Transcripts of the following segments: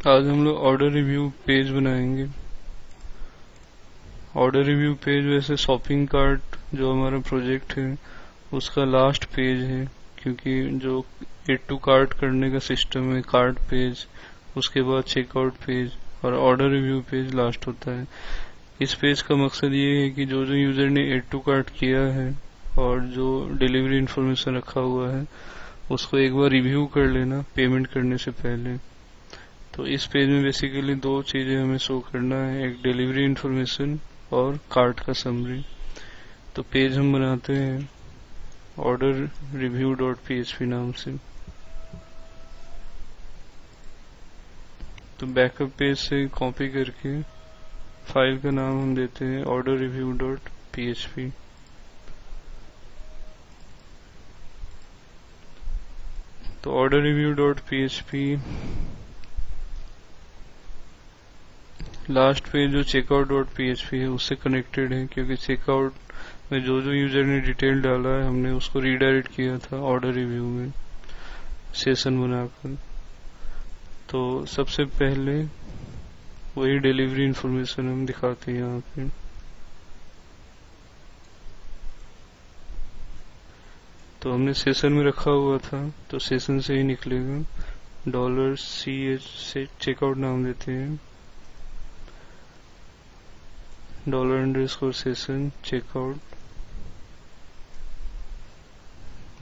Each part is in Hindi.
आज हम लोग ऑर्डर रिव्यू पेज बनाएंगे। ऑर्डर रिव्यू पेज वैसे शॉपिंग कार्ट जो हमारा प्रोजेक्ट है उसका लास्ट पेज है, क्योंकि जो एड टू कार्ट करने का सिस्टम है, कार्ट पेज, उसके बाद चेकआउट पेज और ऑर्डर रिव्यू पेज लास्ट होता है। इस पेज का मकसद ये है कि जो जो यूजर ने एड टू कार्ट किया है और जो डिलीवरी इंफॉर्मेशन रखा हुआ है उसको एक बार रिव्यू कर लेना पेमेंट करने से पहले। तो इस पेज में बेसिकली दो चीजें हमें शो करना है, एक डिलीवरी इंफॉर्मेशन और कार्ट का समरी। तो पेज हम बनाते हैं ऑर्डर रिव्यू डॉट php नाम से। तो बैकअप पेज से कॉपी करके फाइल का नाम हम देते हैं ऑर्डर रिव्यू डॉट php। तो order review dot php last page जो चेकआउट डॉट php है उससे कनेक्टेड है, क्योंकि चेकआउट में जो जो यूजर ने डिटेल डाला है हमने उसको रीडायरेक्ट किया था ऑर्डर रिव्यू में सेशन बनाकर। तो सबसे पहले वही डिलीवरी इंफॉर्मेशन हम दिखाते हैं यहाँ पे। तो हमने सेशन में रखा हुआ था तो सेशन से ही निकलेगा। $ch से चेकआउट नाम देते हैं, $_सेशन चेकआउट।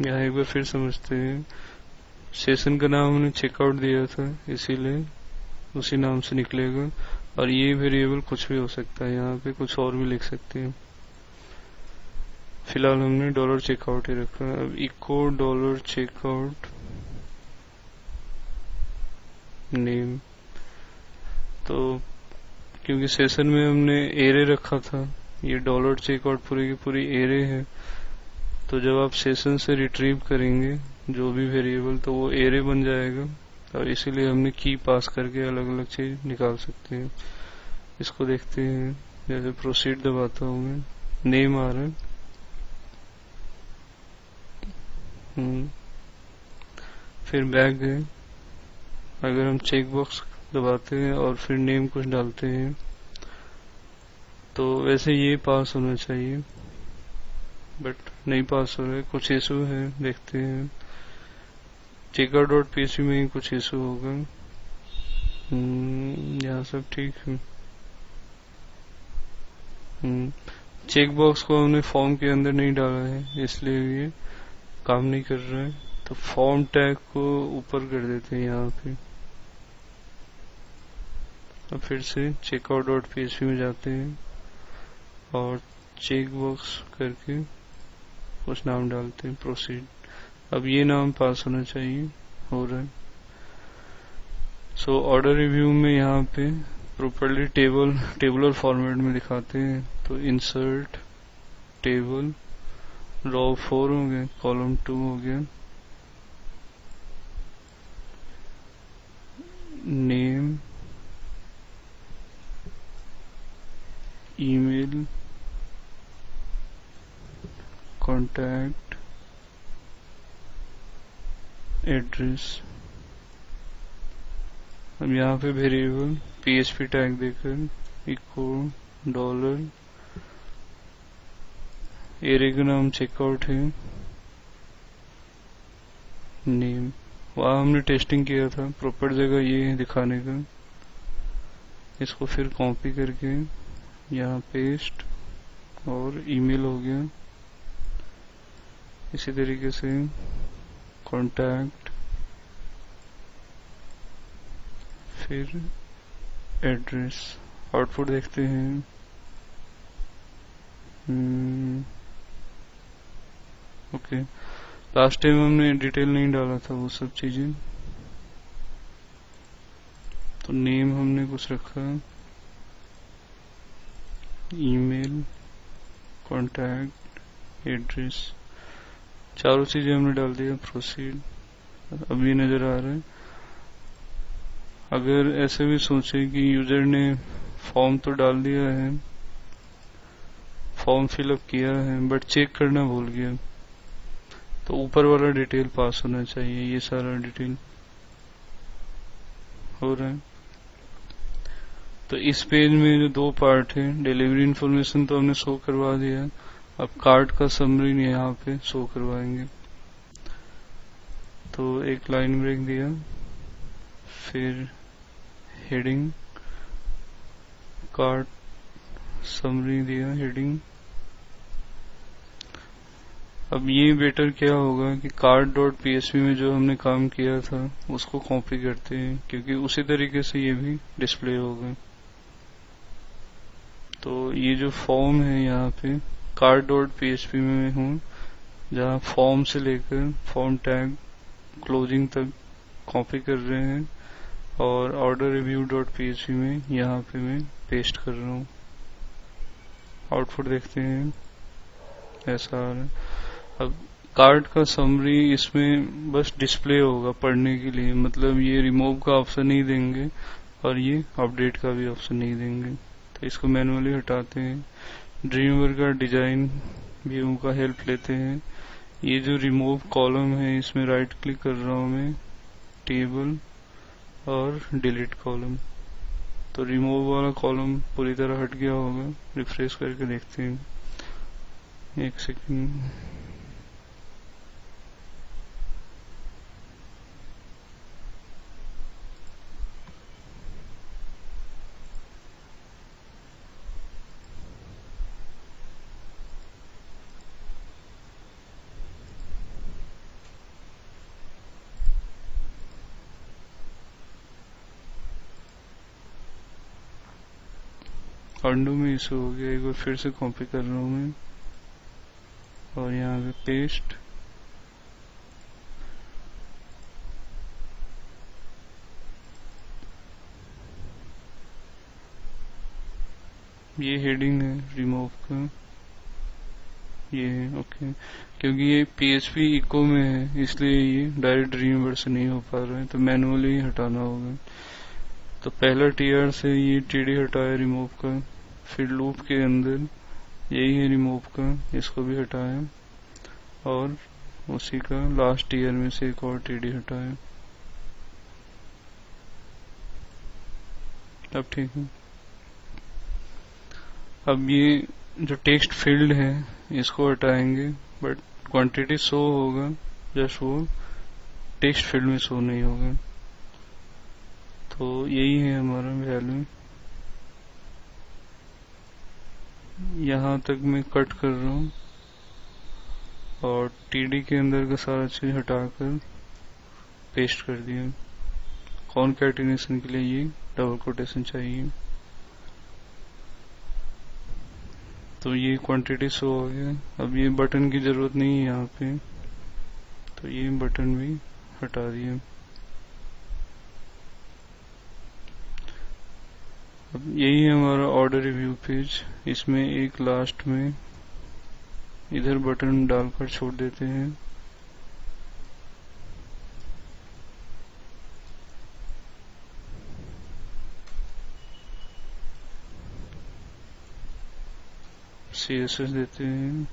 यहाँ एक बार फिर समझते हैं, सेशन का नाम हमने चेकआउट दिया था इसीलिए उसी नाम से निकलेगा। और ये वेरिएबल कुछ भी हो सकता है, यहाँ पे कुछ और भी लिख सकते हैं। फिलहाल हमने $चेकआउट ही रखा। अब इको $चेकआउट नेम। तो क्योंकि सेशन में हमने एरे रखा था, ये $चेकआउट पूरी की पूरी एरे है, तो जब आप सेशन से रिट्रीव करेंगे जो भी वेरिएबल तो वो एरे बन जाएगा। और इसीलिए हमने की पास करके अलग अलग चीज निकाल सकते हैं। इसको देखते हैं, जैसे प्रोसीड दबाता हूँ मैं, नेम आ रहा है। फिर बैक गए, अगर हम चेक बॉक्स दबाते हैं और फिर नेम कुछ डालते हैं तो वैसे ये पास होना चाहिए, बट नहीं पास हो रहा है, कुछ इशू है, देखते हैं। चेकआउट डॉट php में ही कुछ इशू होगा। यहाँ सब ठीक है। चेक बॉक्स को हमने फॉर्म के अंदर नहीं डाला है इसलिए ये काम नहीं कर रहा है। तो फॉर्म टैग को ऊपर कर देते हैं यहाँ पे। अब फिर से चेकआउट डॉट php में जाते हैं और चेक बॉक्स करके कुछ नाम डालते हैं, प्रोसीड। अब ये नाम पास होना चाहिए, हो रहा है। सो ऑर्डर रिव्यू में यहाँ पे प्रॉपर्ली टेबुलर फॉर्मेट में दिखाते हैं। तो इंसर्ट टेबल, रो 4 हो गया, कॉलम 2 हो गया, नेम, ईमेल, कॉन्टैक्ट, एड्रेस। अब यहाँ पे वेरिएबल php टैग देकर इको $, एरे का नाम चेकआउट है, नेम। वहाँ हमने टेस्टिंग किया था, प्रॉपर जगह ये है दिखाने का। इसको फिर कॉपी करके यहाँ पेस्ट, और ईमेल हो गया। इसी तरीके से कॉन्टैक्ट, फिर एड्रेस। आउटपुट देखते हैं। ओके, लास्ट टाइम हमने डिटेल नहीं डाला था वो सब चीजें। तो नेम हमने कुछ रखा, ईमेल, कॉन्टैक्ट, एड्रेस, चारों चीजें हमने डाल दिया, प्रोसीड। अब ये नजर आ रहा है। अगर ऐसे भी सोचे कि यूजर ने फॉर्म तो डाल दिया है, फॉर्म फिलअप किया है, बट चेक करना भूल गया, तो ऊपर वाला डिटेल पास होना चाहिए। ये सारा डिटेल हो रहा है। तो इस पेज में जो दो पार्ट है, डिलीवरी इंफॉर्मेशन तो हमने शो करवा दिया है, अब कार्ड का समरी यहाँ पे शो करवाएंगे। तो एक लाइन ब्रेक दिया, फिर हेडिंग कार्ड समरी दिया हेडिंग। अब ये बेटर क्या होगा कि कार्ड डॉट पीएचपी में जो हमने काम किया था उसको कॉपी करते हैं, क्योंकि उसी तरीके से ये भी डिस्प्ले होगा। तो ये जो फॉर्म है यहाँ पे कार्ड डॉट पीएचपी में हूँ, जहाँ फॉर्म से लेकर फॉर्म टैग क्लोजिंग तक कॉपी कर रहे हैं, और ऑर्डर रिव्यू डॉट पीएचपी में यहाँ पे मैं पेस्ट कर रहा हूँ। आउटपुट देखते हैं, ऐसा आ रहा है। अब कार्ड का समरी इसमें बस डिस्प्ले होगा पढ़ने के लिए, मतलब ये रिमूव का ऑप्शन नहीं देंगे और ये अपडेट का भी ऑप्शन नहीं देंगे। तो इसको मैनुअली हटाते हैं। ड्रीमवीवर का डिजाइन व्यू का हेल्प लेते हैं। ये जो रिमूव कॉलम है इसमें राइट क्लिक कर रहा हूँ मैं, टेबल और डिलीट कॉलम। तो रिमूव वाला कॉलम पूरी तरह हट गया होगा। रिफ्रेश करके देखते हैं, एक सेकंड। अंडू में इशू हो गया, एक बार फिर से कॉपी कर रहा हूँ मैं और यहाँ पे पेस्ट। ये हेडिंग है रिमूव का, ये है ओके। क्योंकि ये पीएचपी इको में है इसलिए ये डायरेक्ट ड्रीमवीवर से नहीं हो पा रहा है, तो मैनुअली हटाना होगा। तो पहला टीआर से ये टीडी हटाया रिमूव का, फिर लूप के अंदर यही है रिमूव का, इसको भी हटाया, और उसी का लास्ट टीआर में से एक और टीडी हटाया। अब ठीक है। अब ये जो टेक्स्ट फील्ड है इसको हटाएंगे, बट क्वांटिटी शो होगा, जस्ट वो टेक्स्ट फील्ड में शो नहीं होगा। तो यही है हमारा वैल्यू। यहाँ तक मैं कट कर रहा हूँ और टीडी के अंदर का सारा चीज हटाकर पेस्ट कर दिया। कॉनकैटिनेशन के लिए ये डबल कोटेशन चाहिए। तो ये क्वांटिटी शो हो गया। अब ये बटन की जरूरत नहीं है यहाँ पे, तो ये बटन भी हटा दिया। अब यही है हमारा ऑर्डर रिव्यू पेज। इसमें एक लास्ट में इधर बटन डालकर छोड़ देते हैं। CSS देते हैं।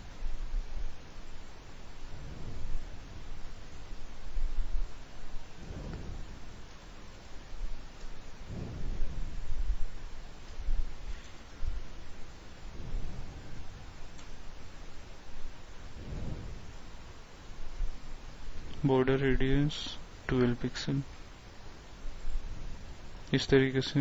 बॉर्डर रेडियस 12 पिक्सल, इस तरीके से।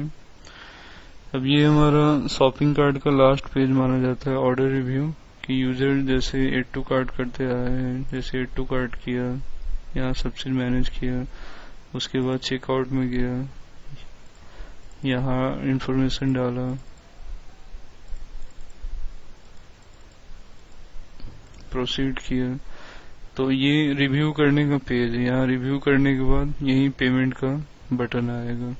अब ये हमारा शॉपिंग कार्ट का लास्ट पेज माना जाता है ऑर्डर रिव्यू, कि यूजर जैसे एड टू कार्ट करते आए हैं, जैसे एड टू कार्ट किया, यहाँ सब चीज मैनेज किया, उसके बाद चेकआउट में गया, यहाँ इंफॉर्मेशन डाला, प्रोसीड किया। तो ये रिव्यू करने का पेज है। यहाँ रिव्यू करने के बाद यही पेमेंट का बटन आएगा।